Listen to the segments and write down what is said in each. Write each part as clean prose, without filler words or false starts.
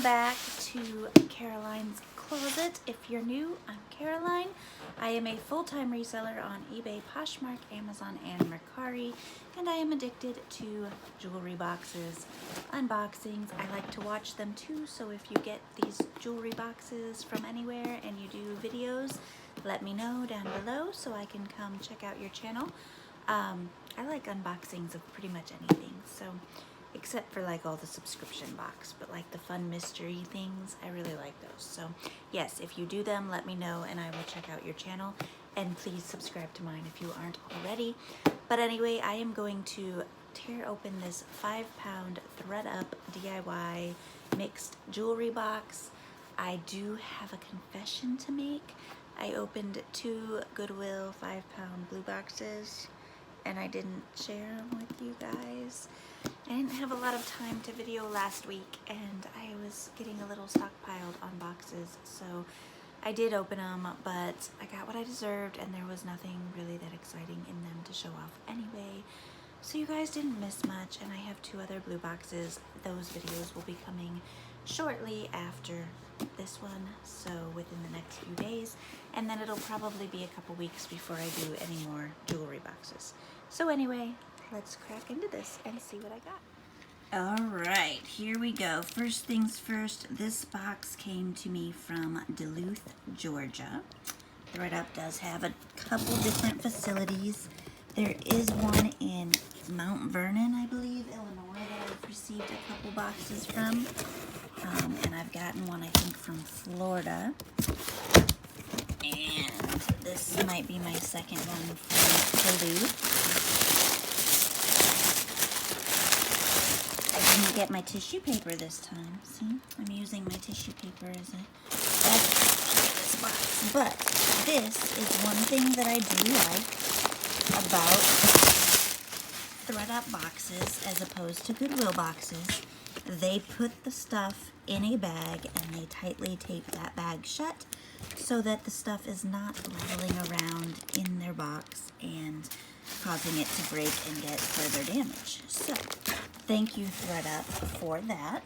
back to Caroline's Closet. If you're new, I'm Caroline. I am a full-time reseller on eBay, Poshmark, Amazon, and Mercari, and I am addicted to jewelry boxes, unboxings. I like to watch them too, so if you get these jewelry boxes from anywhere and you do videos, let me know down below so I can come check out your channel. I like unboxings of pretty much anything, so except for like all the subscription box, but like the fun mystery things, I really like those. So yes, if you do them, let me know and I will check out your channel, and please subscribe to mine if you aren't already. But anyway, I am going to tear open this 5-pound Thredup DIY mixed jewelry box. I do have a confession to make. I opened 2 Goodwill 5-pound blue boxes and I didn't share them with you guys. I didn't have a lot of time to video last week and I was getting a little stockpiled on boxes, so I did open them, but I got what I deserved and there was nothing really that exciting in them to show off anyway. So you guys didn't miss much, and I have 2 other blue boxes. Those videos will be coming shortly after this one, so within the next few days, and then it'll probably be a couple weeks before I do any more jewelry boxes. So anyway, let's crack into this and see what I got. Alright, here we go. First things first, this box came to me from Duluth, Georgia. Thredup does have a couple different facilities. There is one in Mount Vernon, I believe, Illinois, that I've received a couple boxes from. And I've gotten one, I think, from Florida. And this might be my second one from Duluth. I didn't get my tissue paper this time. See? I'm using my tissue paper as a this box. But this is one thing that I do like about Thredup boxes as opposed to Goodwill boxes. They put the stuff in a bag and they tightly tape that bag shut so that the stuff is not rattling around in their box and causing it to break and get further damage. So thank you, Thredup, for that.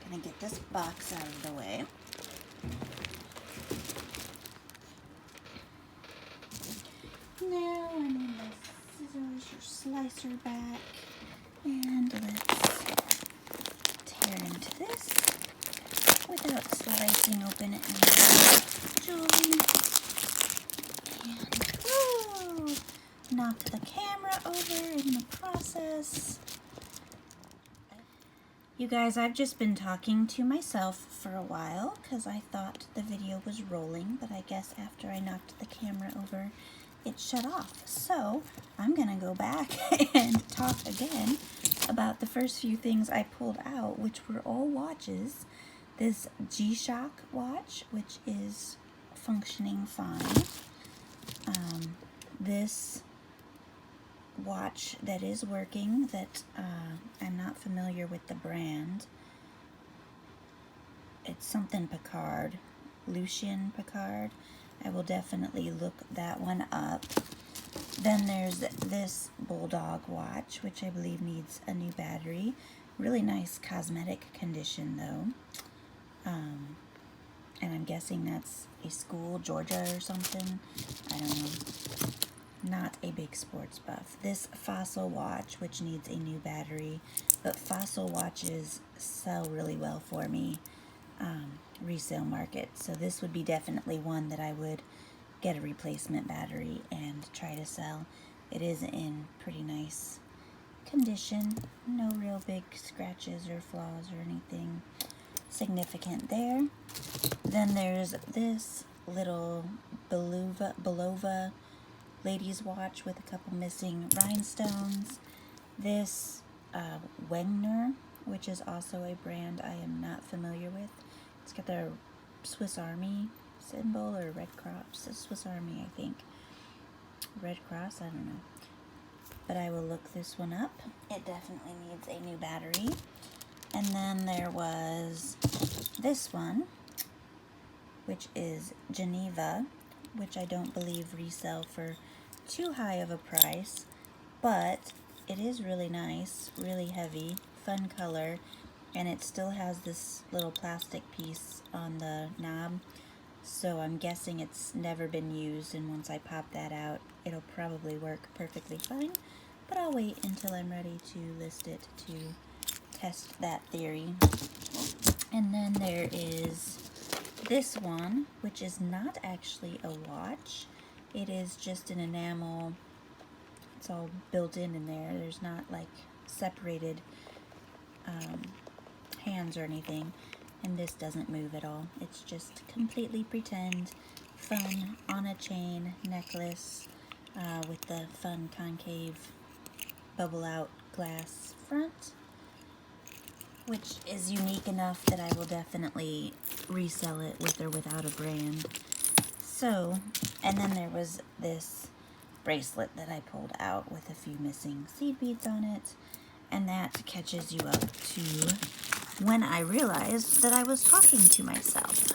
I'm gonna get this box out of the way. Now I'm in the scissors or slicer back, and let's tear into this without slicing open any jewelry. And oh, knocked the camera over in the process. You guys, I've just been talking to myself for a while because I thought the video was rolling, but I guess after I knocked the camera over, it shut off. So I'm gonna go back and talk again about the first few things I pulled out, which were all watches. This G-Shock watch, which is functioning fine. This watch that is working, that I'm not familiar with the brand. It's something Picard, Lucien Picard. I will definitely look that one up. Then there's this Bulldog watch, which I believe needs a new battery. Really nice cosmetic condition though. And I'm guessing that's a school, Georgia or something. I don't know. Not a big sports buff. This Fossil watch, which needs a new battery, but Fossil watches sell really well for me, resale market. So this would be definitely one that I would get a replacement battery and try to sell. It is in pretty nice condition. No real big scratches or flaws or anything significant there. Then there's this little Belova ladies watch with a couple missing rhinestones. This Wegner, which is also a brand I am not familiar with. It's got the Swiss Army symbol or Red Cross. It's Swiss Army, I think. Red Cross, I don't know. But I will look this one up. It definitely needs a new battery. And then there was this one, which is Geneva, which I don't believe resell for too high of a price, but it is really nice, really heavy, fun color, and it still has this little plastic piece on the knob, so I'm guessing it's never been used, and once I pop that out it'll probably work perfectly fine, but I'll wait until I'm ready to list it to test that theory. And then there is this one, which is not actually a watch. It is just an enamel. It's all built in there. There's not like separated hands or anything. And this doesn't move at all. It's just completely pretend, fun, on a chain necklace with the fun concave bubble out glass front, which is unique enough that I will definitely resell it with or without a brand. So, and then there was this bracelet that I pulled out with a few missing seed beads on it, and that catches you up to when I realized that I was talking to myself.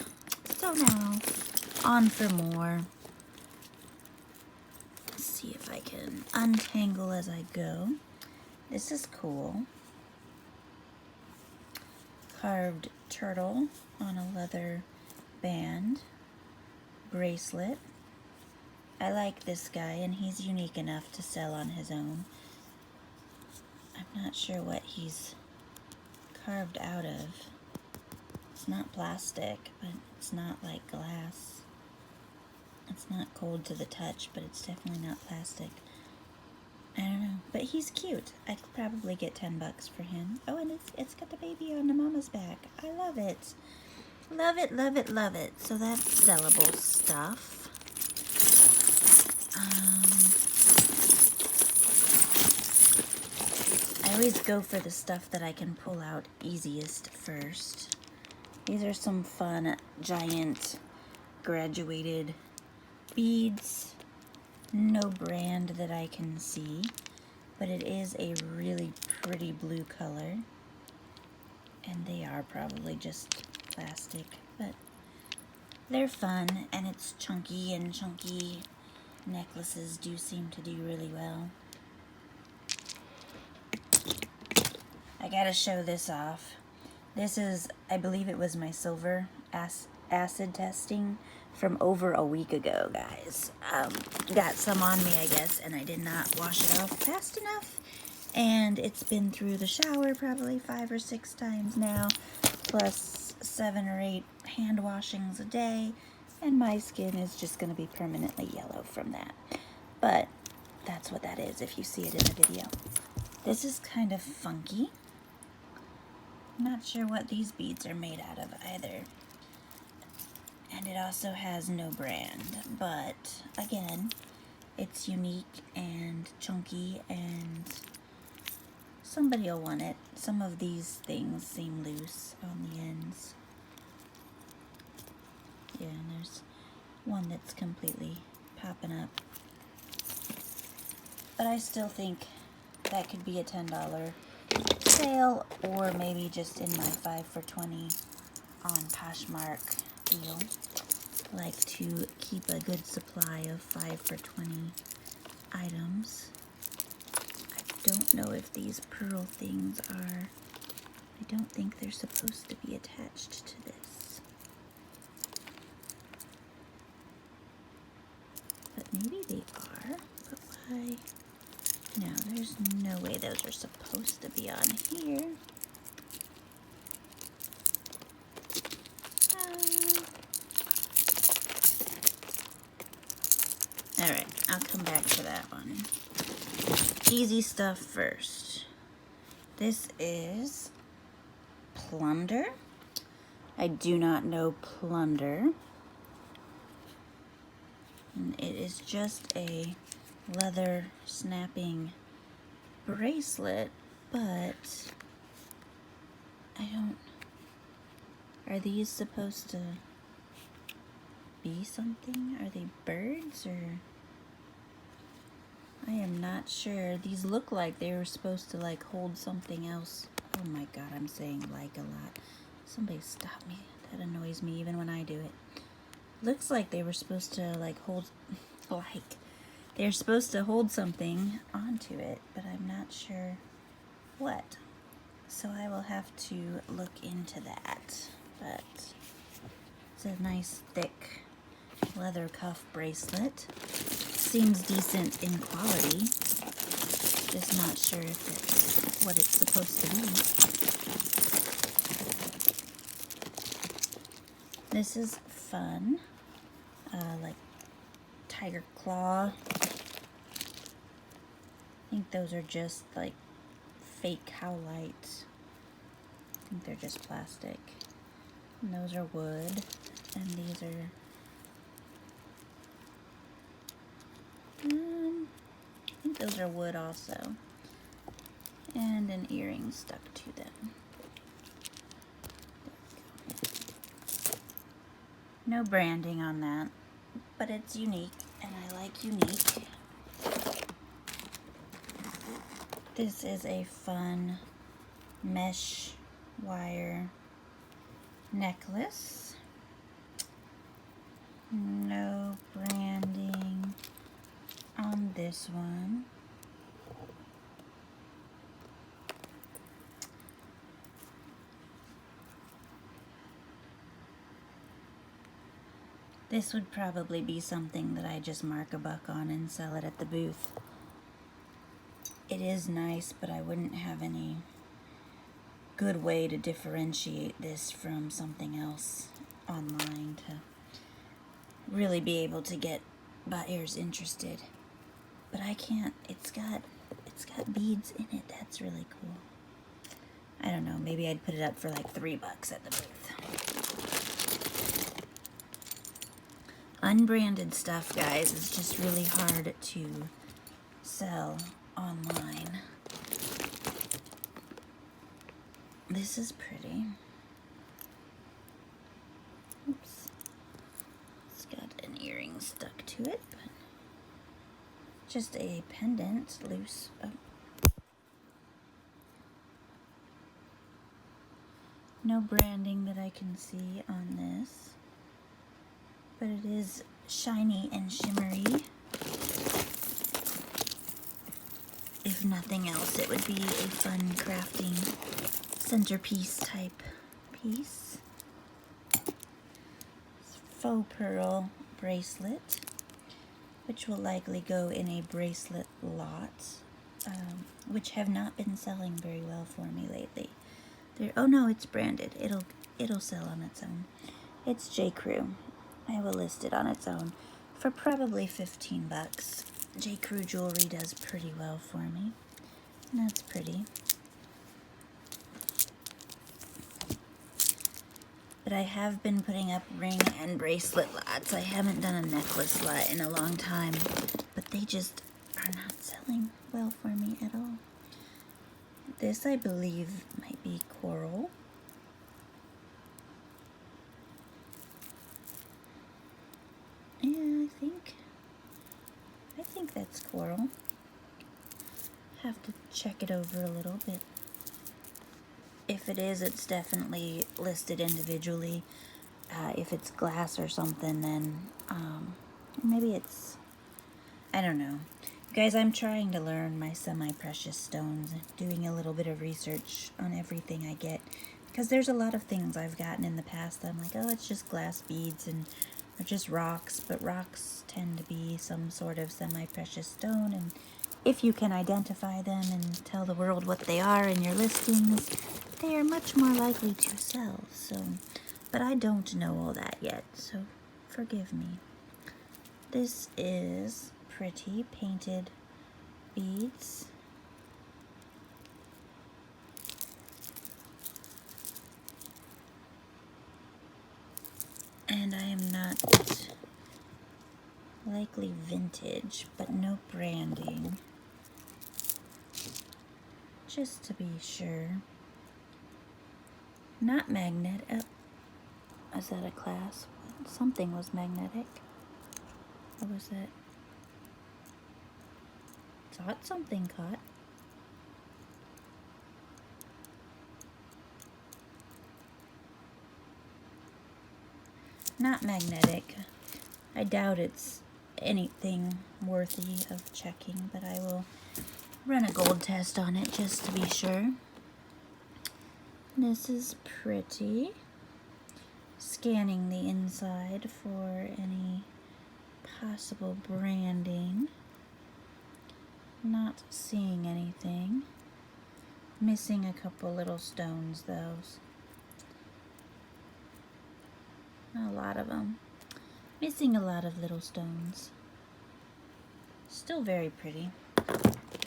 So now, on for more. Let's see if I can untangle as I go. This is cool. Carved turtle on a leather band bracelet. I like this guy, and he's unique enough to sell on his own. I'm not sure what he's carved out of. It's not plastic, but it's not like glass. It's not cold to the touch, but it's definitely not plastic. I don't know, but he's cute. I could probably get $10 for him. Oh, and it's got the baby on the mama's back. I love it. Love it, love it, love it. So that's sellable stuff. I always go for the stuff that I can pull out easiest first. These are some fun, giant, graduated beads. No brand that I can see, but it is a really pretty blue color. And they are probably just plastic, but they're fun, and it's chunky, and chunky necklaces do seem to do really well. I gotta show this off. This is, I believe it was my silver acid testing from over a week ago, guys. Got some on me, I guess, and I did not wash it off fast enough. And it's been through the shower probably 5 or 6 times now, plus 7 or 8 hand washings a day, and my skin is just going to be permanently yellow from that. But that's what that is if you see it in the video. This is kind of funky. I'm not sure what these beads are made out of either. And it also has no brand, but again, it's unique and chunky, and somebody will want it. Some of these things seem loose on the ends. Yeah, and there's one that's completely popping up. But I still think that could be a $10 sale, or maybe just in my 5 for $20 on Poshmark deal. Like to keep a good supply of 5 for $20 items. I don't know if these pearl things are, I don't think they're supposed to be attached to this. But maybe they are, but why? No, there's no way those are supposed to be on here. Alright, I'll come back to that one. Easy stuff first. This is Plunder. I do not know Plunder. And it is just a leather snapping bracelet, but I don't... Are these supposed to be something? Are they birds, or... I am not sure. These look like they were supposed to like hold something else. Oh my god, I'm saying like a lot. Somebody stop me. That annoys me even when I do it. Looks like they were supposed to like hold, like, they're supposed to hold something onto it, but I'm not sure what. So I will have to look into that. But it's a nice thick leather cuff bracelet. Seems decent in quality. Just not sure if it's what it's supposed to be. This is fun. Like tiger claw. I think those are just like fake cowlights. I think they're just plastic. And those are wood. And these are I think those are wood also. And an earring stuck to them. No branding on that, but it's unique, and I like unique. This is a fun mesh wire necklace. No branding on this one. This would probably be something that I just mark $1 on and sell it at the booth. It is nice, but I wouldn't have any good way to differentiate this from something else online to really be able to get buyers interested. But I can't. It's got beads in it. That's really cool. I don't know. Maybe I'd put it up for like $3 at the booth. Unbranded stuff, guys, is just really hard to sell online. This is pretty. Oops. It's got an earring stuck to it, but just a pendant loose. Oh. No branding that I can see on this. But it is shiny and shimmery. If nothing else, it would be a fun crafting centerpiece type piece. Faux pearl bracelet, which will likely go in a bracelet lot, which have not been selling very well for me lately. Oh no, it's branded. It'll sell on its own. It's J. Crew. I will list it on its own for probably $15. J. Crew jewelry does pretty well for me. And that's pretty. But I have been putting up ring and bracelet lots. I haven't done a necklace lot in a long time. But they just are not selling well for me at all. This, I believe, might be coral. Yeah, I think that's coral. Have to check it over a little bit. If it is, it's definitely listed individually. If it's glass or something, then maybe it's, I don't know. Guys, I'm trying to learn my semi-precious stones, doing a little bit of research on everything I get. Because there's a lot of things I've gotten in the past that I'm like, oh, it's just glass beads and or just rocks, but rocks tend to be some sort of semi-precious stone, and if you can identify them and tell the world what they are in your listings, they are much more likely to sell. So, but I don't know all that yet, so forgive me. This is pretty painted beads. And I am not likely vintage, but no branding. Just to be sure. Not magnetic. Oh, is that a clasp? Something was magnetic. What was that? Thought something caught. Not magnetic. I doubt it's anything worthy of checking, but I will run a gold test on it just to be sure. This is pretty. Scanning the inside for any possible branding. Not seeing anything. Missing a couple little stones though. A lot of them. Missing a lot of little stones. Still very pretty,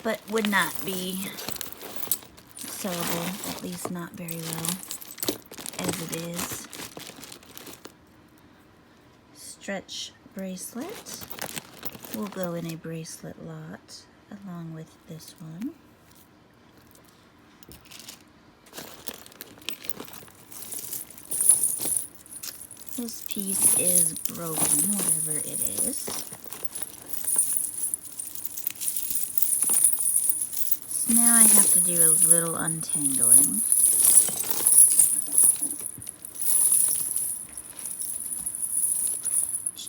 but would not be sellable, at least not very well as it is. Stretch bracelet will go in a bracelet lot along with this one. This piece is broken, whatever it is. So now I have to do a little untangling.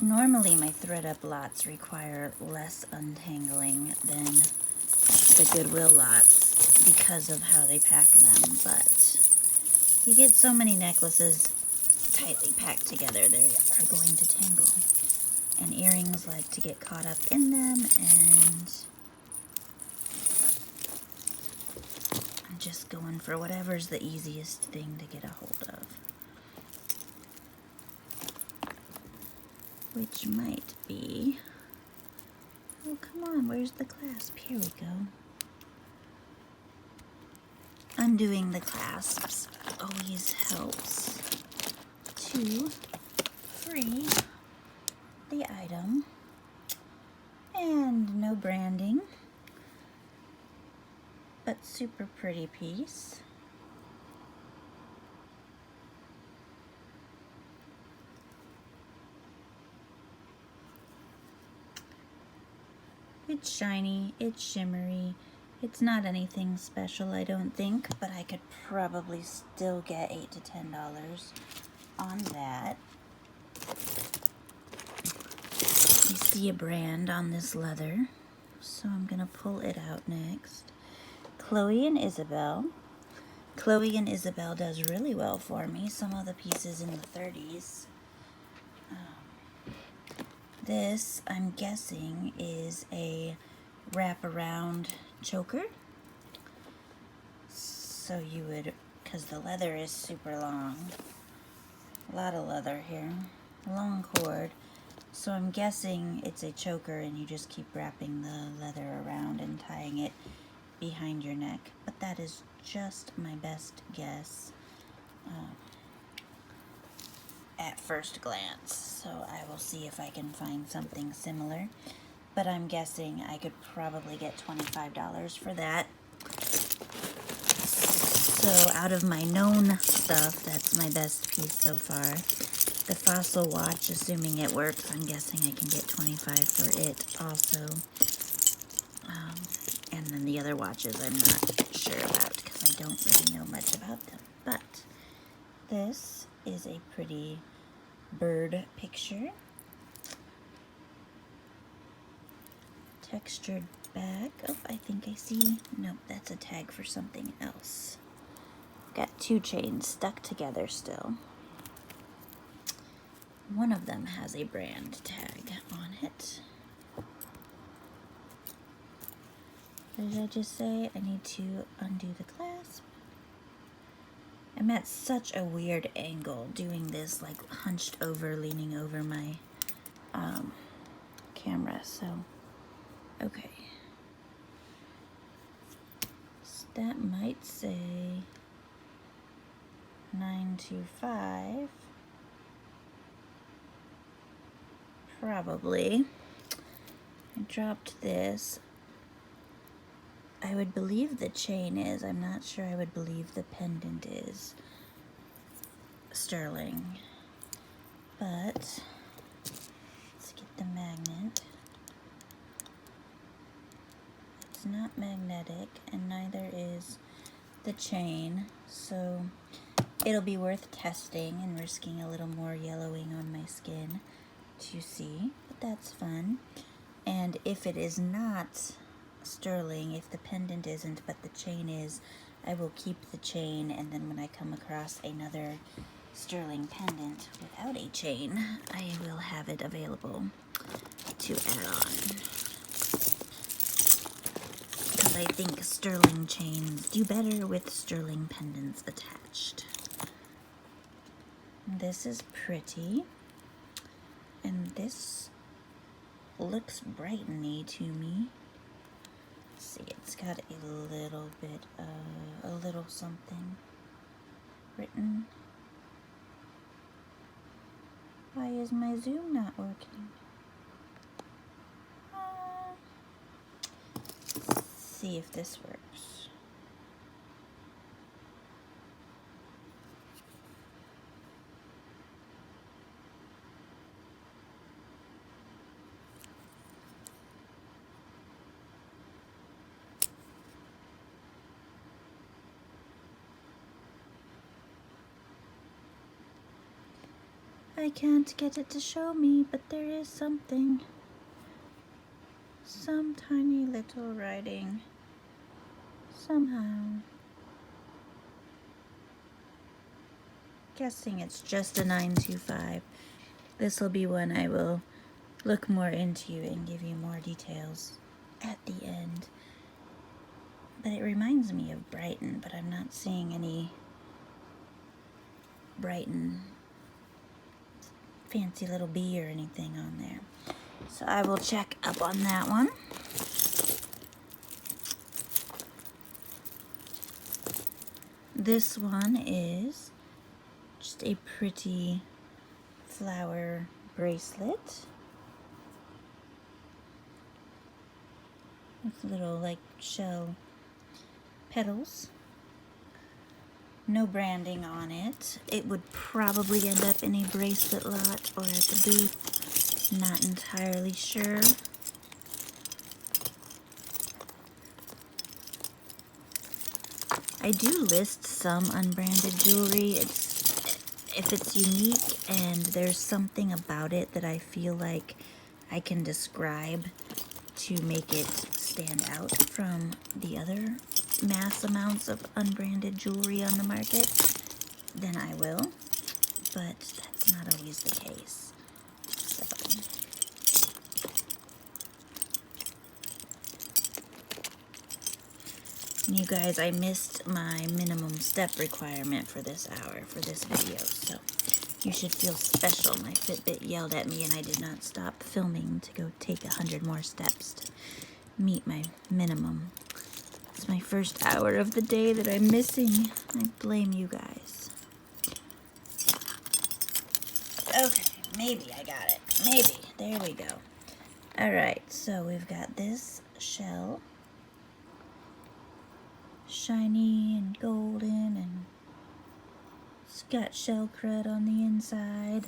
Normally my Thredup lots require less untangling than the Goodwill lots because of how they pack them, but you get so many necklaces tightly packed together, they are going to tangle. And earrings like to get caught up in them, and I'm just going for whatever's the easiest thing to get a hold of. Which might be, oh come on, where's the clasp? Here we go. Undoing the clasps always helps to free the item. And no branding, but super pretty piece. It's shiny, it's shimmery, it's not anything special I don't think, but I could probably still get $8 to $10 on that. You see a brand on this leather, so I'm gonna pull it out next. Chloe and Isabel. Chloe and Isabel does really well for me. Some of the pieces in the 30s. This, I'm guessing, is a wraparound choker. So you would, because the leather is super long. A lot of leather here. Long cord. So I'm guessing it's a choker and you just keep wrapping the leather around and tying it behind your neck. But that is just my best guess at first glance. So I will see if I can find something similar. But I'm guessing I could probably get $25 for that. So out of my known stuff, that's my best piece so far. The Fossil watch, assuming it works, I'm guessing I can get $25 for it also. And then the other watches I'm not sure about because I don't really know much about them. But this is a pretty bird picture. Textured bag. Oh, I think I see. Nope, that's a tag for something else. Got two chains stuck together still. One of them has a brand tag on it. What did I just say? I need to undo the clasp. I'm at such a weird angle doing this, like hunched over, leaning over my camera, so okay. So that might say 925. Probably. I dropped this. I would believe the chain is. I'm not sure I would believe the pendant is sterling. But let's get the magnet. It's not magnetic, and neither is the chain, so it'll be worth testing and risking a little more yellowing on my skin to see, but that's fun. And if it is not sterling, if the pendant isn't but the chain is, I will keep the chain, and then when I come across another sterling pendant without a chain, I will have it available to add on. Because I think sterling chains do better with sterling pendants attached. This is pretty, and this looks brighteny to me. Let's see, it's got a little bit of, a little something written. Why is my zoom not working? Let's see if this works. I can't get it to show me, but there is something. Some tiny little writing. Somehow. Guessing it's just a 925. This will be one I will look more into and give you more details at the end. But it reminds me of Brighton, but I'm not seeing any Brighton fancy little bee or anything on there. So I will check up on that one. This one is just a pretty flower bracelet with little like shell petals. No branding on it. It would probably end up in a bracelet lot or at the booth. Not entirely sure. I do list some unbranded jewelry. If it's unique and there's something about it that I feel like I can describe to make it stand out from the other mass amounts of unbranded jewelry on the market, then I will, but that's not always the case. So. You guys, I missed my minimum step requirement for this hour, for this video, so you should feel special. My Fitbit yelled at me and I did not stop filming to go take 100 more steps to meet my minimum. It's my first hour of the day that I'm missing. I blame you guys. Okay, maybe I got it. Maybe. There we go. Alright, so we've got this shell. Shiny and golden, and it's got shell crud on the inside.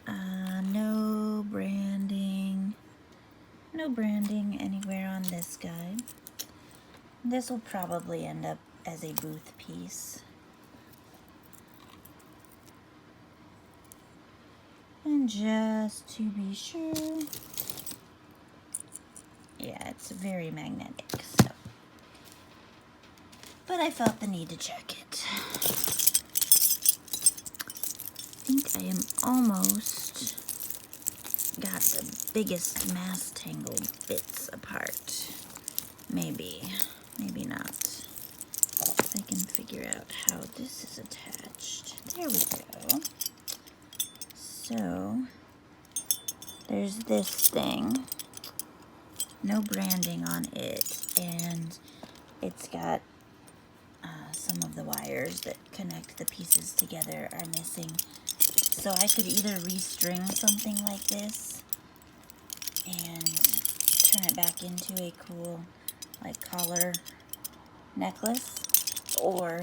No branding. No branding anywhere on this guy. This will probably end up as a booth piece. And just to be sure, yeah, it's very magnetic, so. But I felt the need to check it. I think I am almost got the biggest mass tangled bits apart. Maybe. Maybe not. If I can figure out how this is attached. There we go. So, there's this thing. No branding on it. And it's got some of the wires that connect the pieces together are missing. So I could either restring something like this and turn it back into a cool like collar necklace, or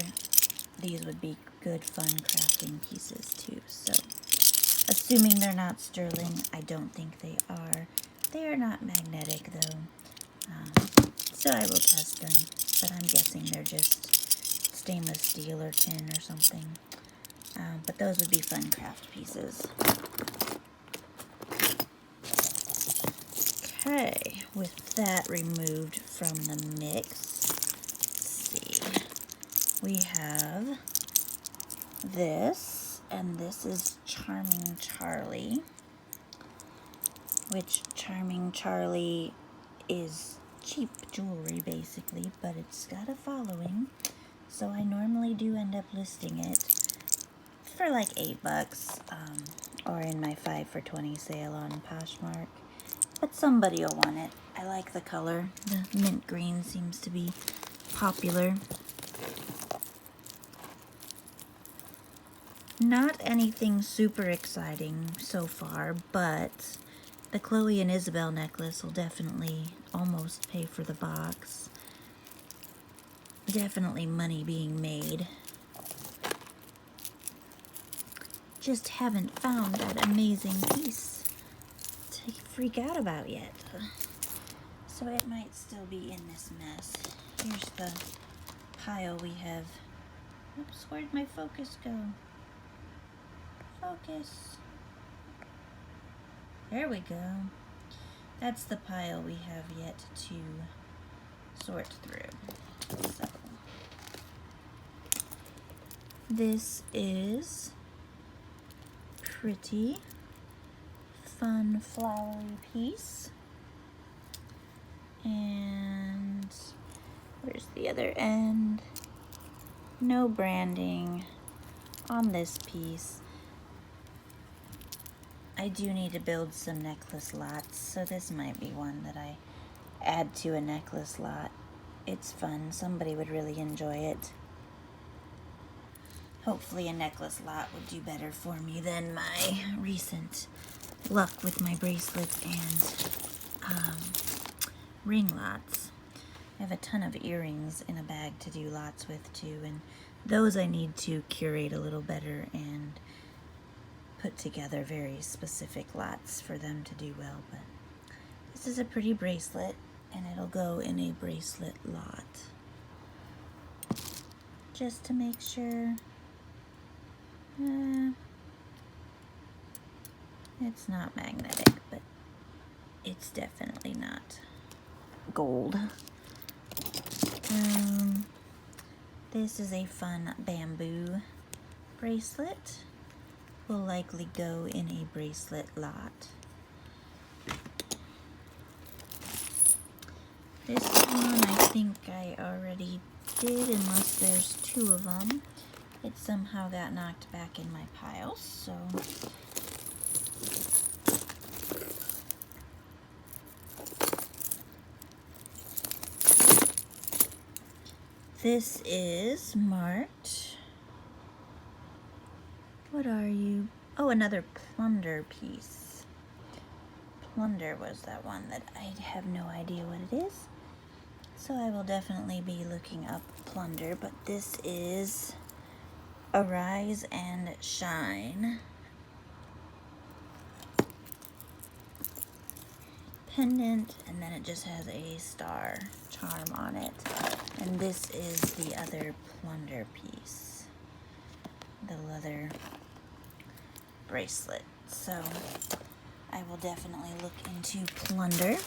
these would be good fun crafting pieces too. So assuming they're not sterling, I don't think they are. They are not magnetic though, so I will test them, but I'm guessing they're just stainless steel or tin or something. But those would be fun craft pieces. Okay, with that removed from the mix, let's see. we have this, and this is Charming Charlie, which Charming Charlie is cheap jewelry basically, but it's got a following, so I normally do end up listing it for like $8, or in my 5 for $20 sale on Poshmark, but somebody will want it. I like the color. The mint green seems to be popular. Not anything super exciting so far, but the Chloe and Isabel necklace will definitely almost pay for the box. Definitely money being made. Just haven't found that amazing piece to freak out about yet. So it might still be in this mess. Here's the pile we have. Oops, where'd my focus go? Focus. There we go. That's the pile we have yet to sort through. So this is pretty fun flowery piece. And where's the other end? No branding on this piece. I do need to build some necklace lots, so this might be one that I add to a necklace lot. It's fun. Somebody would really enjoy it. Hopefully a necklace lot would do better for me than my recent luck with my bracelets and ring lots. I have a ton of earrings in a bag to do lots with too, and those I need to curate a little better and put together very specific lots for them to do well. But this is a pretty bracelet, and it'll go in a bracelet lot. Just to make sure it's not magnetic, but it's definitely not gold. This is a fun bamboo bracelet. Will likely go in a bracelet lot. This one I think I already did, unless there's 2 of them. It somehow got knocked back in my pile, so this is marked. What are you? Oh, another plunder piece. Plunder was that one that I have no idea what it is. So I will definitely be looking up plunder, but this is Arise and Shine pendant, and then it just has a star charm on it. And this is the other plunder piece, the leather bracelet. So I will definitely look into plunder.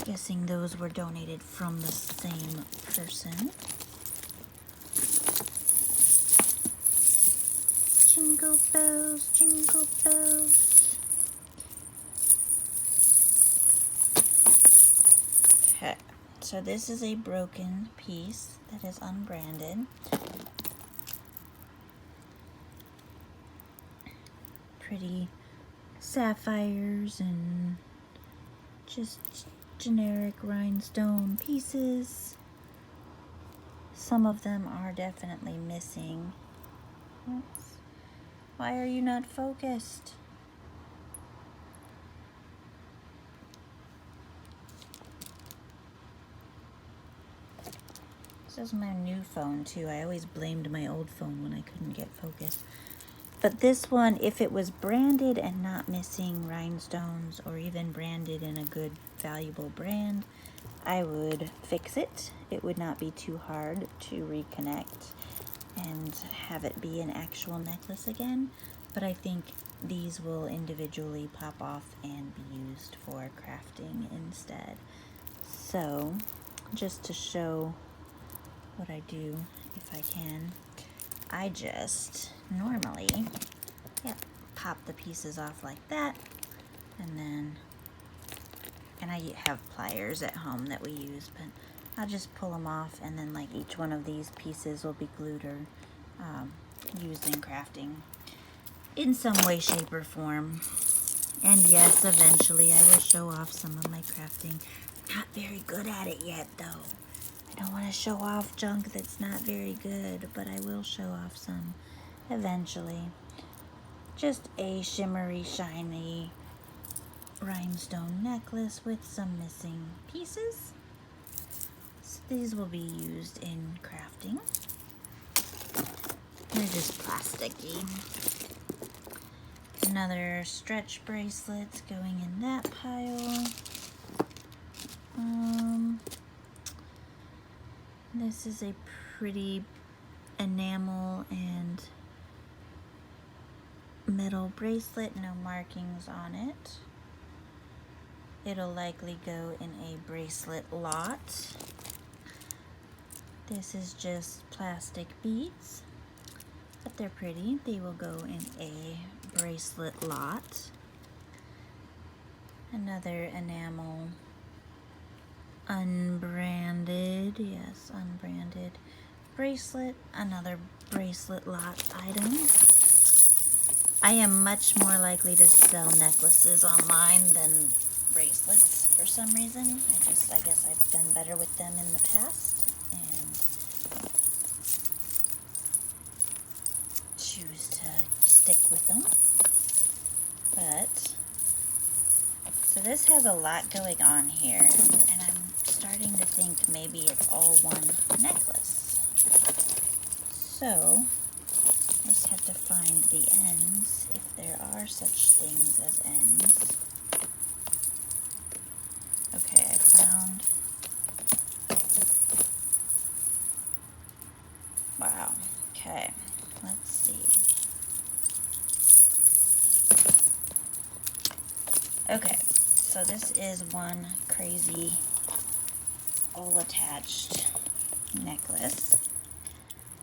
Guessing those were donated from the same person. Jingle bells, jingle bells. Okay, so this is a broken piece that is unbranded. Pretty sapphires and just generic rhinestone pieces. Some of them are definitely missing. Oops. Why are you not focused? This is my new phone too. I always blamed my old phone when I couldn't get focused. But this one, if it was branded and not missing rhinestones, or even branded in a good, valuable brand, I would fix it. It would not be too hard to reconnect and have it be an actual necklace again. But I think these will individually pop off and be used for crafting instead. So, just to show what I do if I can, I just normally, pop the pieces off like that, and I have pliers at home that we use, but I'll just pull them off, and then like each one of these pieces will be glued or used in crafting in some way, shape, or form. And yes, eventually I will show off some of my crafting. Not very good at it yet, though. I don't want to show off junk that's not very good, but I will show off some eventually. Just a shimmery, shiny rhinestone necklace with some missing pieces. So these will be used in crafting. They're just plasticky. Another stretch bracelet going in that pile. This is a pretty enamel and metal bracelet, no markings on it. It'll likely go in a bracelet lot. This is just plastic beads, but they're pretty. They will go in a bracelet lot. Another enamel, unbranded bracelet, another bracelet lot item. I am much more likely to sell necklaces online than bracelets for some reason. I guess I've done better with them in the past and choose to stick with them. But so this has a lot going on here, and I'm starting to think maybe it's all one necklace. So I just have to find the ends, if there are such things as ends. Okay, I found. Wow. Okay, let's see. Okay, so this is one crazy all attached necklace.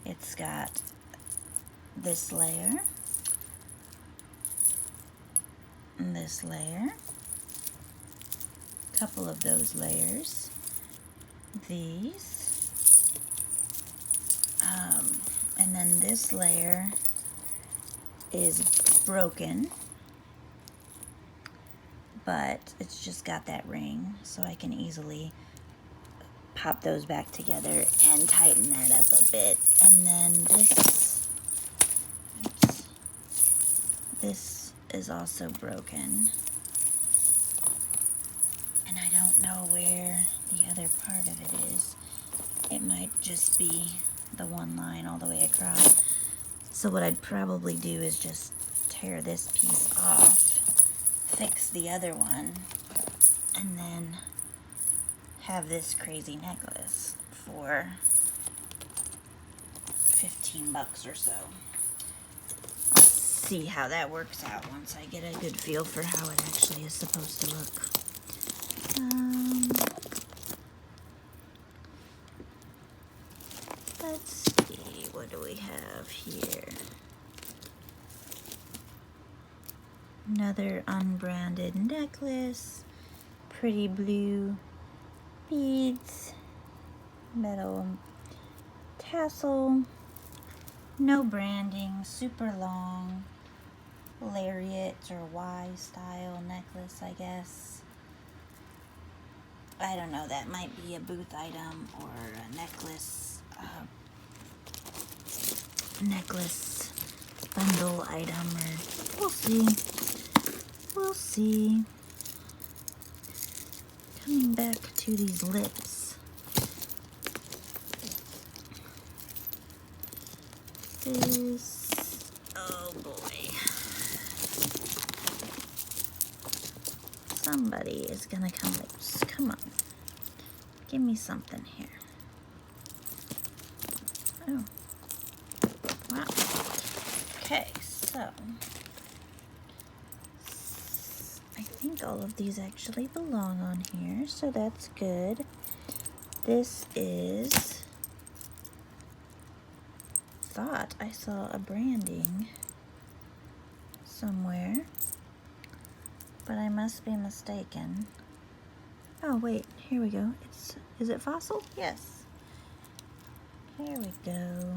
It's got this layer, and this layer, a couple of those layers, these, and then this layer is broken, but it's just got that ring, so I can easily pop those back together and tighten that up a bit. And then this is also broken, and I don't know where the other part of it is. It might just be the one line all the way across. So what I'd probably do is just tear this piece off, fix the other one, and then have this crazy necklace for $15 or so. I'll see how that works out once I get a good feel for how it actually is supposed to look. Let's see, what do we have here? Another unbranded necklace, pretty blue beads, metal tassel, no branding, super long lariat or Y style necklace, I guess. I don't know, that might be a booth item or a necklace bundle item, or we'll see. We'll see. Coming back to these lips. This, oh boy. Somebody is gonna come loose. Come on. Give me something here. Oh. Wow. Okay, so I think all of these actually belong on here, so that's good. This is thought I saw a branding somewhere, but I must be mistaken. Oh wait, here we go. Is it fossil? Yes. Here we go.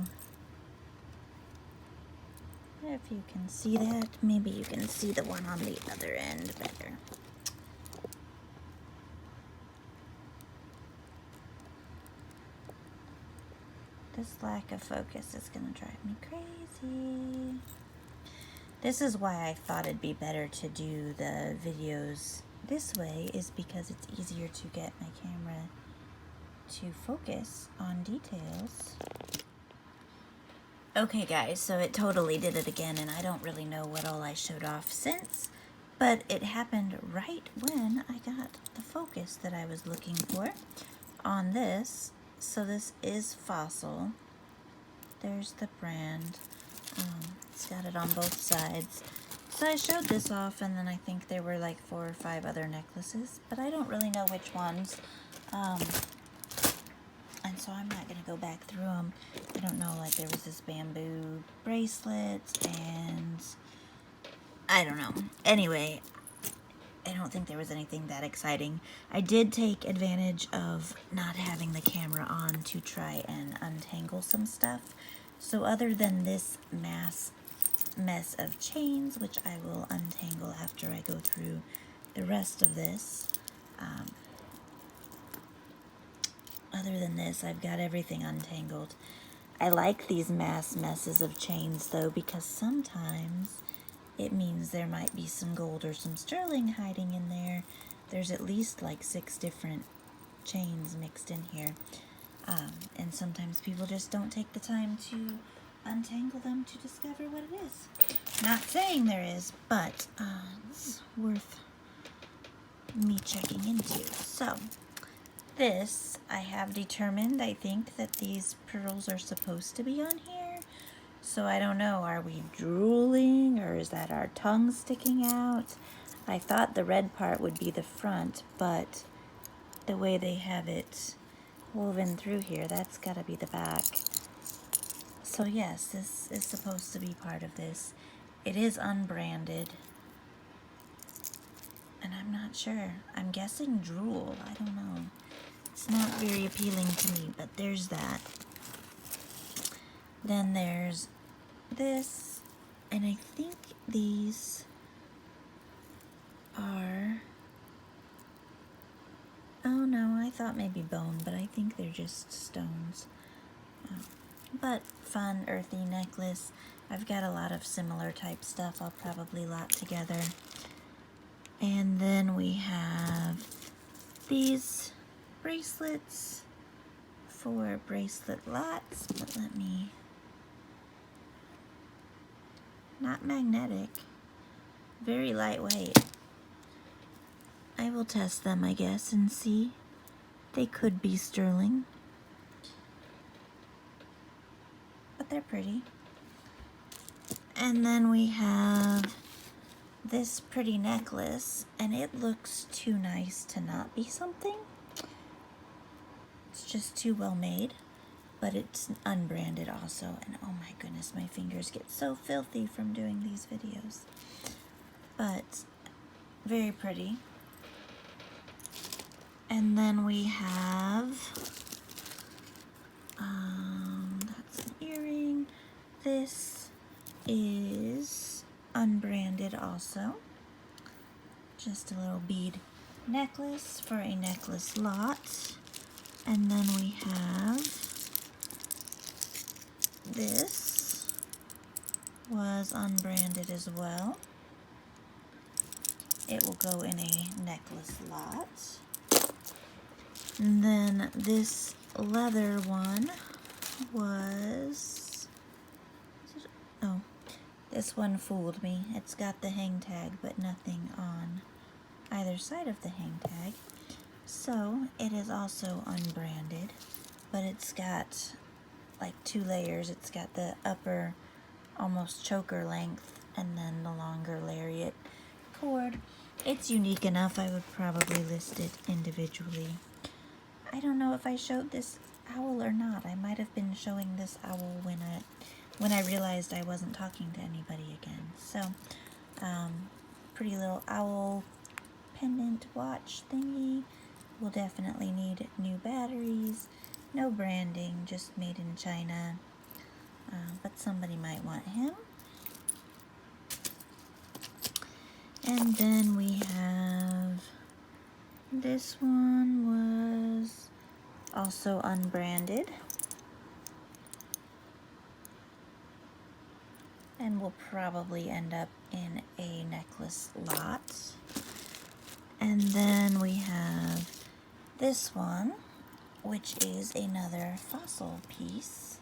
If you can see that, maybe you can see the one on the other end better. This lack of focus is gonna drive me crazy. This is why I thought it'd be better to do the videos this way, is because it's easier to get my camera to focus on details. Okay guys, so it totally did it again, and I don't really know what all I showed off since, but it happened right when I got the focus that I was looking for on this. So this is Fossil. There's the brand. It's got it on both sides. So I showed this off, and then I think there were like 4 or 5 other necklaces, but I don't really know which ones. And so I'm not going to go back through them. I don't know, like there was this bamboo bracelet, and I don't know. Anyway, I don't think there was anything that exciting. I did take advantage of not having the camera on to try and untangle some stuff. So other than this mess of chains, which I will untangle after I go through the rest of this, other than this, I've got everything untangled. I like these messes of chains though, because sometimes it means there might be some gold or some sterling hiding in there. There's at least like 6 different chains mixed in here. And sometimes people just don't take the time to untangle them to discover what it is. Not saying there is, but it's worth me checking into. So this, I have determined, I think, that these pearls are supposed to be on here. So I don't know, are we drooling, or is that our tongue sticking out? I thought the red part would be the front, but the way they have it woven through here, that's gotta be the back. So yes, this is supposed to be part of this. It is unbranded, and I'm not sure. I'm guessing drool, I don't know. It's not very appealing to me, but there's that. Then there's this, and I think these are, oh no, I thought maybe bone, but I think they're just stones. But fun, earthy necklace. I've got a lot of similar type stuff I'll probably lot together. And then we have these bracelets for bracelet lots, but let me, not magnetic, very lightweight. I will test them, I guess, and see. They could be sterling, but they're pretty. And then we have this pretty necklace, and it looks too nice to not be something. It's just too well made, but it's unbranded also, and oh my goodness, my fingers get so filthy from doing these videos. But very pretty. And then we have, that's an earring. This is unbranded also. Just a little bead necklace for a necklace lot. And then we have this, was unbranded as well. It will go in a necklace lot. And then this leather one was, oh, this one fooled me. It's got the hang tag, but nothing on either side of the hang tag. So it is also unbranded, but it's got like 2 layers. It's got the upper almost choker length and then the longer lariat cord. It's unique enough, I would probably list it individually. I don't know if I showed this owl or not. I might have been showing this owl when when I realized I wasn't talking to anybody again. So, pretty little owl pendant watch thingy. We'll definitely need new batteries. No branding, just made in China. But somebody might want him. And then we have, this one was also unbranded. And will probably end up in a necklace lot. And then we have this one, which is another fossil piece.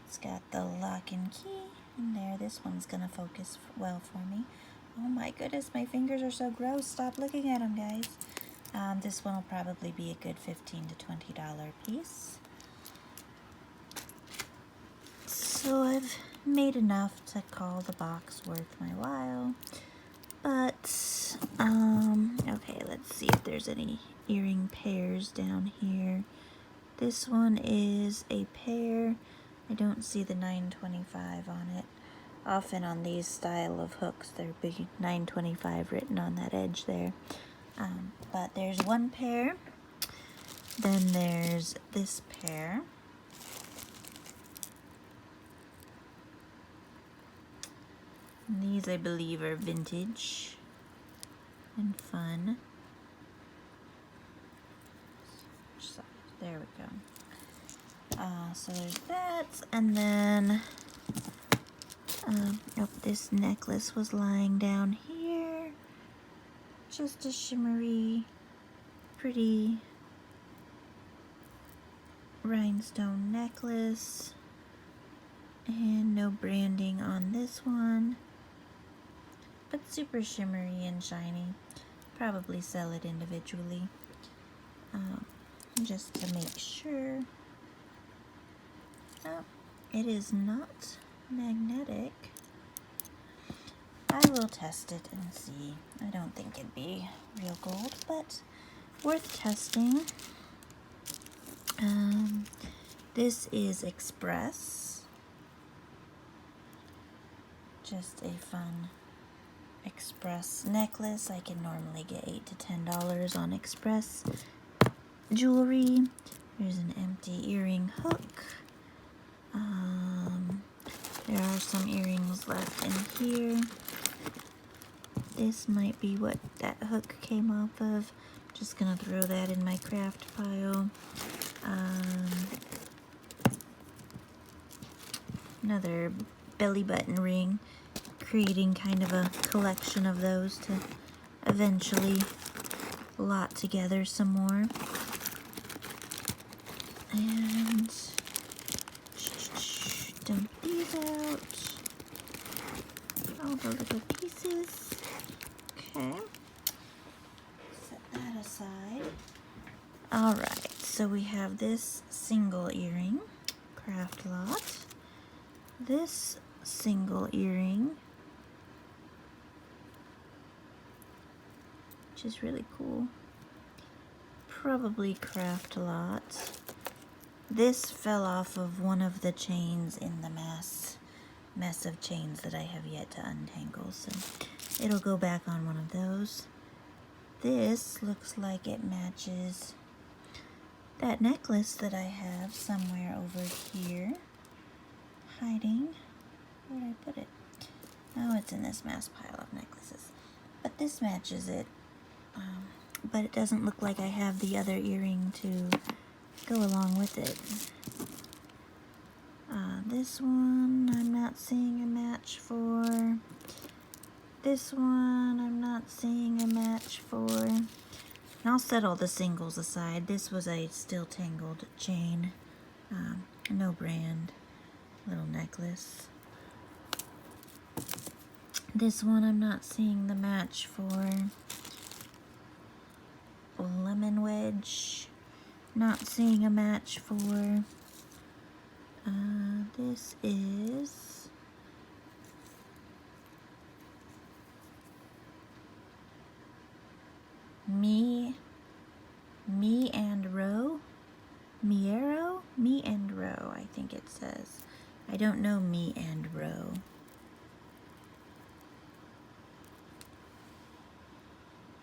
It's got the lock and key in there. This one's gonna focus well for me. Oh my goodness, my fingers are so gross. Stop looking at them, guys. This one will probably be a good $15 to $20 piece. So I've made enough to call the box worth my while. But, okay, let's see if there's any earring pairs down here. This one is a pair. I don't see the 925 on it. Often on these style of hooks, they're big 925 written on that edge there. But there's one pair. Then there's this pair. And these, I believe, are vintage and fun. So, there we go. So there's that, and then oh, this necklace was lying down here. Just a shimmery, pretty rhinestone necklace, and no branding on this one, but super shimmery and shiny. Probably sell it individually, just to make sure. Oh, it is not magnetic. I will test it and see. I don't think it'd be real gold, but worth testing. This is Express. Just a fun Express necklace. I can normally get $8 to $10 on Express jewelry. There's an empty earring hook. There are some earrings left in here. This might be what that hook came off of. Just gonna throw that in my craft pile. Another belly button ring. Creating kind of a collection of those to eventually lot together some more. And dump these out. All the little pieces. Okay. Set that aside. Alright, so we have this single earring, craft lot. This single earring, which is really cool. Probably craft lot. This fell off of one of the chains in the mess of chains that I have yet to untangle, so it'll go back on one of those. This looks like it matches that necklace that I have somewhere over here, hiding. Where did I put it? Oh, it's in this mass pile of necklaces. But this matches it. But it doesn't look like I have the other earring to go along with it. This one I'm not seeing a match for. This one I'm not seeing a match for. And I'll set all the singles aside. This was a still tangled chain. No brand. Little necklace. This one I'm not seeing the match for. Lemon wedge. Not seeing a match for. This is Me and Row, I think it says. I don't know me and row.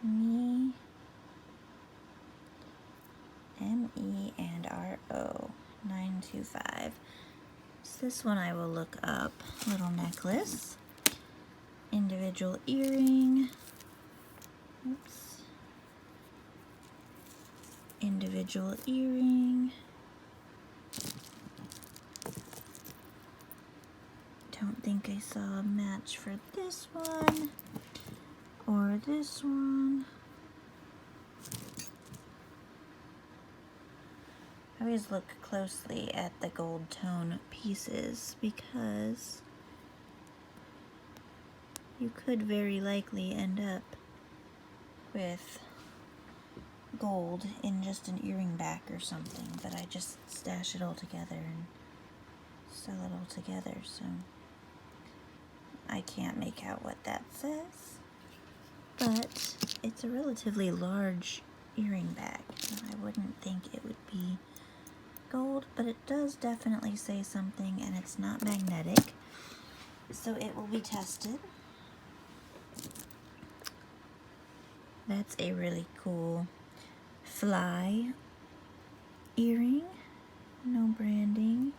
Me, M-E and R-O, 925. So this one I will look up. Little necklace, individual earring, oops, individual earring. Don't think I saw a match for this one or this one. I always look closely at the gold tone pieces because you could very likely end up with gold in just an earring back or something, but I just stash it all together and sell it all together, so I can't make out what that says, but it's a relatively large earring bag. I wouldn't think it would be gold, but it does definitely say something, and it's not magnetic, so it will be tested. That's a really cool fly earring. No branding,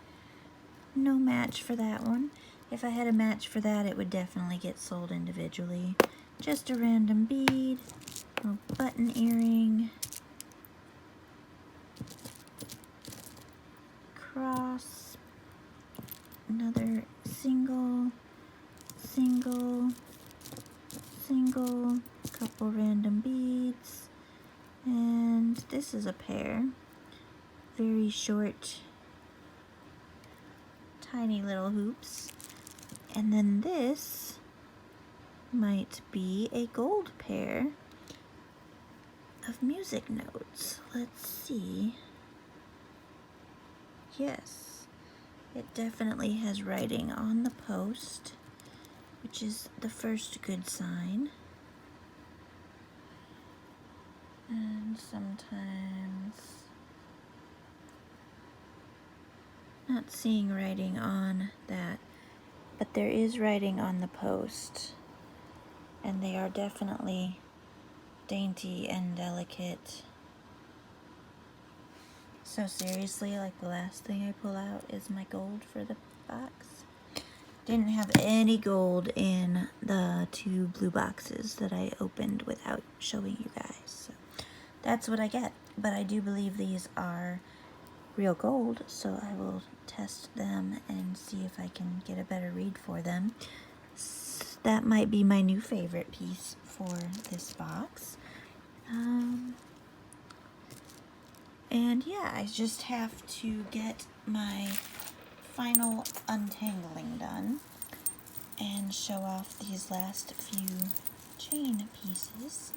no match for that one. If I had a match for that, it would definitely get sold individually. Just a random bead, little button earring, cross, another single, single, single, couple random beads, and this is a pair. Very short, tiny little hoops. And then this might be a gold pair of music notes. Let's see. Yes, it definitely has writing on the post, which is the first good sign. And sometimes not seeing writing on that, but there is writing on the post, and they are definitely dainty and delicate. So seriously, like the last thing I pull out is my gold for the box. Didn't have any gold in the 2 blue boxes that I opened without showing you guys. So that's what I get. But I do believe these are real gold, so I will test them and see if I can get a better read for them. That might be my new favorite piece for this box. And yeah, I just have to get my final untangling done and show off these last few chain pieces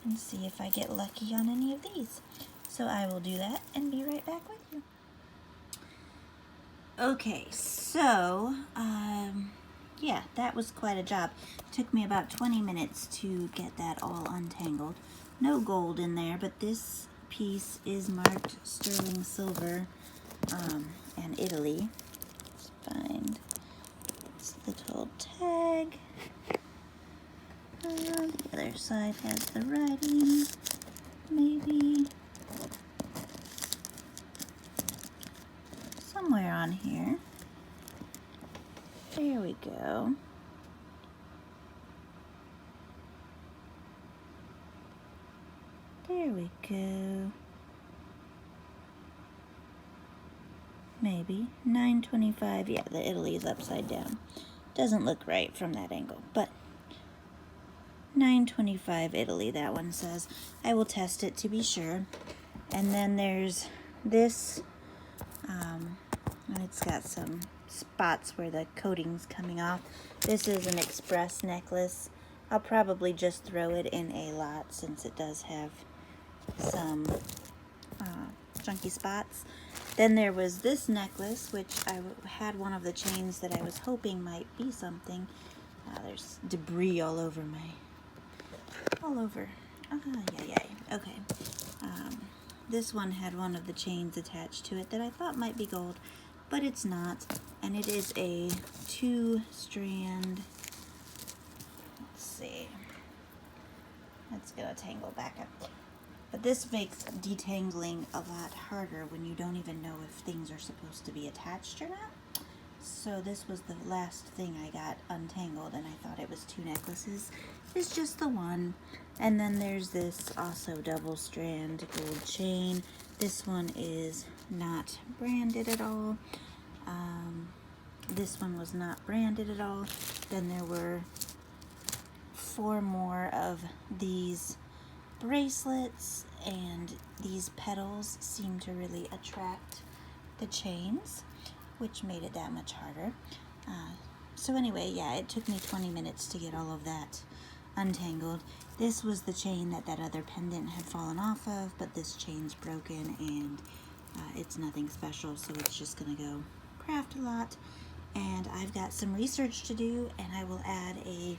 and see if I get lucky on any of these. So I will do that and be right back with you. Okay, so yeah, that was quite a job. It took me about 20 minutes to get that all untangled. No gold in there, but this piece is marked sterling silver and Italy. Let's find this little tag. The other side has the writing, maybe somewhere on here. There we go. There we go. Maybe 925. Yeah, the Italy is upside down. Doesn't look right from that angle, but 925 Italy, that one says. I will test it to be sure. And then there's this, and it's got some spots where the coating's coming off. This is an express necklace. I'll probably just throw it in a lot since it does have some chunky spots. Then there was this necklace, which I had one of the chains that I was hoping might be something. There's debris all over yeah. Okay. This one had one of the chains attached to it that I thought might be gold, but it's not. and it is a 2-strand, let's see, it's gonna tangle back up. But this makes detangling a lot harder when you don't even know if things are supposed to be attached or not. So this was the last thing I got untangled, and I thought it was 2 necklaces. It's just the one. And then there's this also double strand gold chain. This one is not branded at all. This one was not branded at all. Then there were 4 more of these bracelets, and these petals seem to really attract the chains, which made it that much harder. So anyway, yeah, it took me 20 minutes to get all of that untangled. This was the chain that other pendant had fallen off of, but this chain's broken, and it's nothing special, so it's just gonna go craft a lot. And I've got some research to do, and I will add a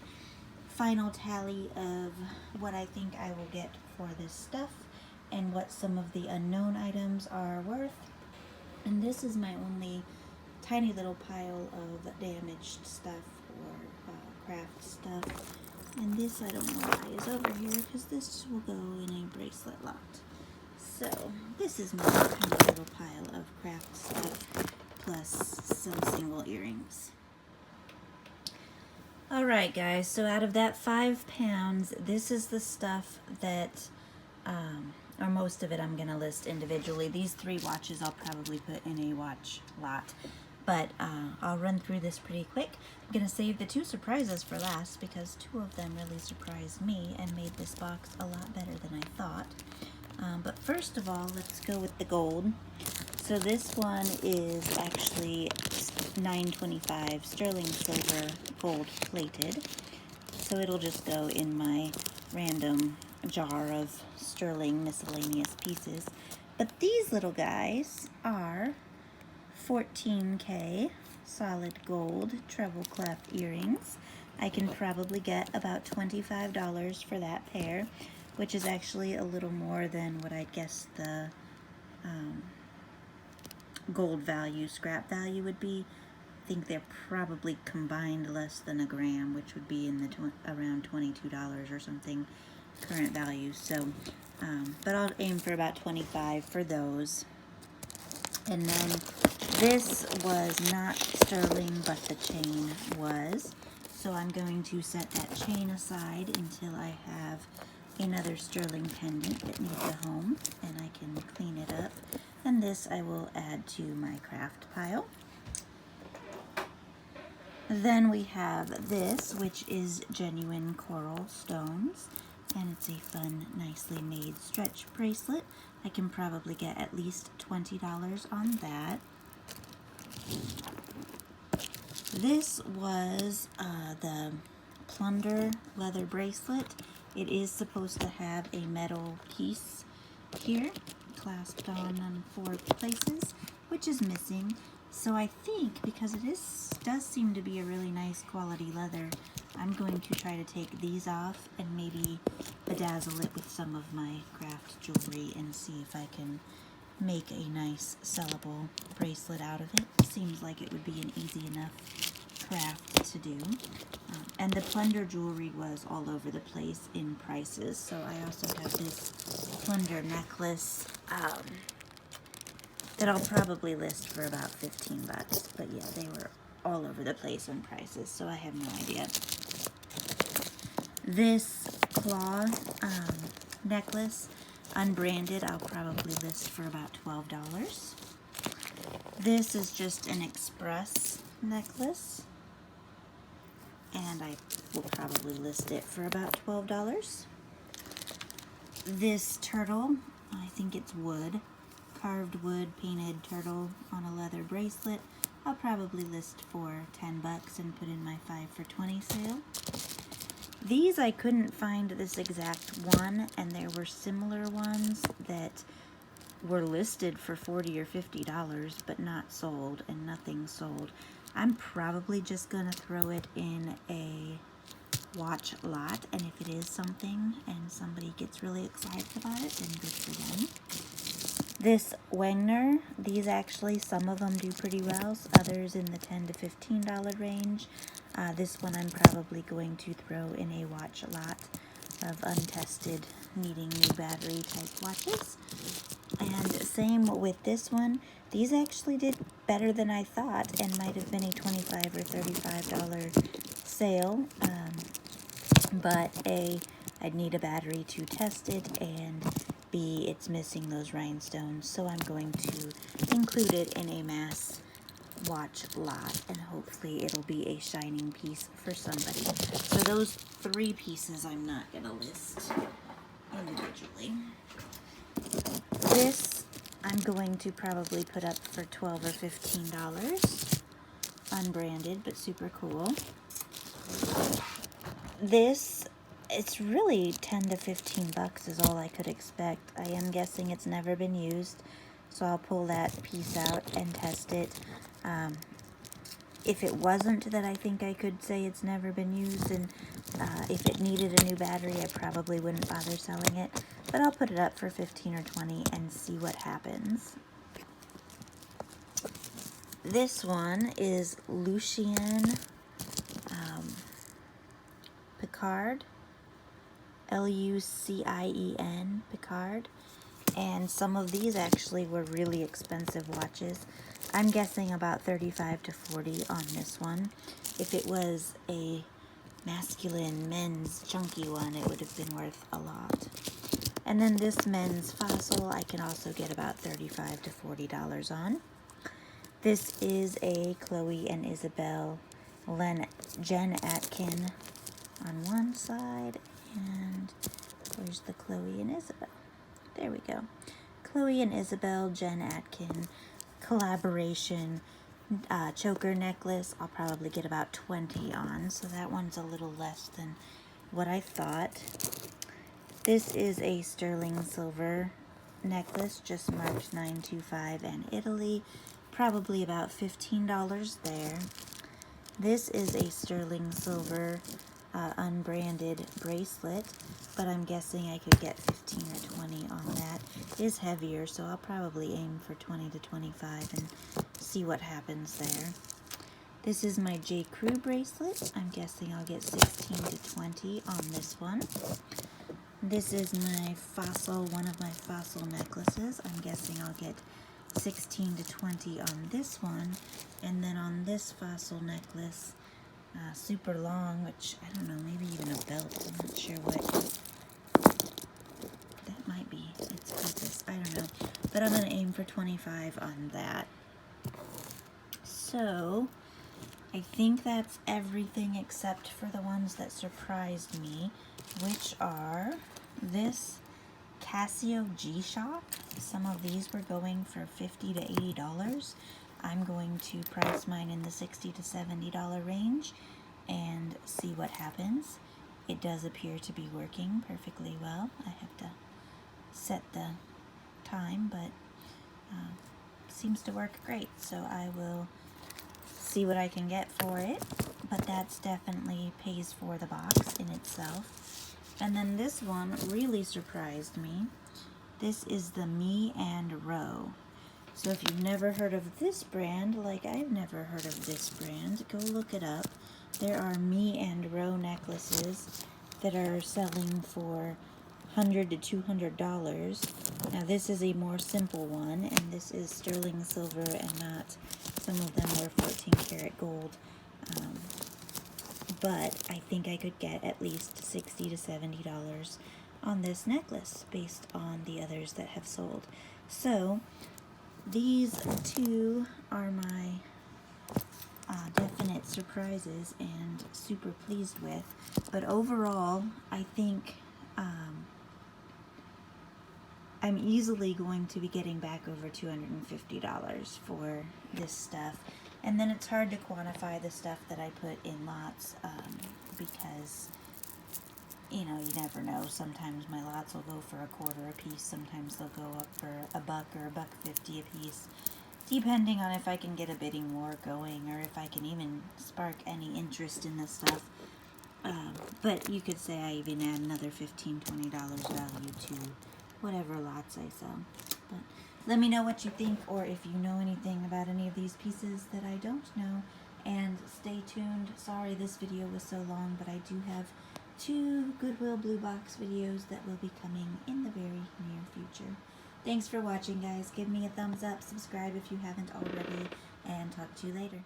final tally of what I think I will get for this stuff and what some of the unknown items are worth. And this is my only tiny little pile of damaged stuff or craft stuff. And this, I don't know why, is over here, because this will go in a bracelet lot. So this is my tiny little pile of craft stuff, plus some single earrings. Alright guys, so out of that 5 pounds, this is the stuff that, or most of it I'm going to list individually. These 3 watches I'll probably put in a watch lot, but I'll run through this pretty quick. I'm going to save the 2 surprises for last, because 2 of them really surprised me and made this box a lot better than I thought. But first of all, let's go with the gold. So this one is actually $9.25 sterling silver gold plated. So it'll just go in my random jar of sterling miscellaneous pieces. But these little guys are 14K solid gold treble clef earrings. I can probably get about $25 for that pair, which is actually a little more than what I guess the gold value, scrap value would be. I think they're probably combined less than a gram, which would be in the around $22 or something current value. So, but I'll aim for about 25 for those. And then this was not sterling, but the chain was. So I'm going to set that chain aside until I have another sterling pendant that needs a home, and I can clean it up. And this I will add to my craft pile. Then we have this, which is genuine coral stones, and it's a fun, nicely made stretch bracelet. I can probably get at least $20 on that. This was the Plunder leather bracelet. It is supposed to have a metal piece here, clasped on in 4 places, which is missing. So I think, because it does seem to be a really nice quality leather, I'm going to try to take these off and maybe bedazzle it with some of my craft jewelry and see if I can make a nice sellable bracelet out of it. Seems like it would be an easy enough craft to do. And the Plunder jewelry was all over the place in prices. So I also have this Plunder necklace that I'll probably list for about 15 bucks. But yeah, they were all over the place in prices, so I have no idea. This claw necklace, unbranded, I'll probably list for about $12. This is just an express necklace, and I will probably list it for about $12. This turtle, I think it's wood, carved wood painted turtle on a leather bracelet. I'll probably list for 10 bucks and put in my 5 for 20 sale. These I couldn't find this exact one, and there were similar ones that were listed for $40 or $50 but not sold, and nothing sold. I'm probably just gonna throw it in a watch lot, and if it is something and somebody gets really excited about it, then good for them. This Wagner, these actually, some of them do pretty well, others in the $10 to $15 range. This one I'm probably going to throw in a watch lot of untested, needing new battery type watches. And same with this one. These actually did better than I thought and might have been a $25 or $35 sale. But A, I'd need a battery to test it, and B, it's missing those rhinestones, so I'm going to include it in a mass watch lot, and hopefully it'll be a shining piece for somebody. So those 3 pieces I'm not going to list individually. This I'm going to probably put up for $12 or $15, unbranded but super cool. This, it's really 10 to 15 bucks is all I could expect. I am guessing it's never been used, so I'll pull that piece out and test it. If it wasn't that I think I could say it's never been used, and if it needed a new battery, I probably wouldn't bother selling it. But I'll put it up for 15 or 20 and see what happens. This one is Lucien Picard, Lucien Picard, and some of these actually were really expensive watches. I'm guessing about 35 to 40 on this one. If it was a masculine men's chunky one, it would have been worth a lot. And then this men's fossil I can also get about $35 to $40 on. This is a Chloe and Isabel Jen Atkin on one side, and where's the Chloe and Isabel? There we go. Chloe and Isabel Jen Atkin collaboration choker necklace. I'll probably get about 20 on, so that one's a little less than what I thought. This is a sterling silver necklace, just marked 925 and Italy, probably about $15 there. This is a sterling silver unbranded bracelet, but I'm guessing I could get 15 or 20 on that. It is heavier, so I'll probably aim for 20 to 25 and see what happens there. This is my J. Crew bracelet. I'm guessing I'll get 16 to 20 on this one. This is my fossil, one of my fossil necklaces. I'm guessing I'll get 16 to 20 on this one. And then on this fossil necklace, super long, which I don't know, maybe even a belt. I'm not sure what that might be. Its purpose, I don't know. But I'm going to aim for 25 on that. So I think that's everything except for the ones that surprised me, which are this Casio G-Shock. Some of these were going for $50 to $80. I'm going to price mine in the $60 to $70 range and see what happens. It does appear to be working perfectly well. I have to set the time, but seems to work great, so I will see what I can get for it. But that's definitely pays for the box in itself. And then this one really surprised me. This is the Me and Row. So if you've never heard of this brand, like I've never heard of this brand, go look it up. There are Me and Row necklaces that are selling for $100 to $200. Now this is a more simple one, and this is sterling silver and not, some of them were 14 karat gold. But I think I could get at least $60 to $70 on this necklace based on the others that have sold. So these two are my definite surprises and super pleased with. But overall, I think I'm easily going to be getting back over $250 for this stuff. And then it's hard to quantify the stuff that I put in lots because, you know, you never know. Sometimes my lots will go for $1/4 a piece. Sometimes they'll go up for $1 or $1.50 a piece, depending on if I can get a bidding war going or if I can even spark any interest in this stuff. But you could say I even add another $15, $20 value to whatever lots I sell. But Let me know what you think, or if you know anything about any of these pieces that I don't know. And stay tuned. Sorry this video was so long, but I do have 2 Goodwill Blue Box videos that will be coming in the very near future. Thanks for watching, guys. Give me a thumbs up, subscribe if you haven't already, and talk to you later.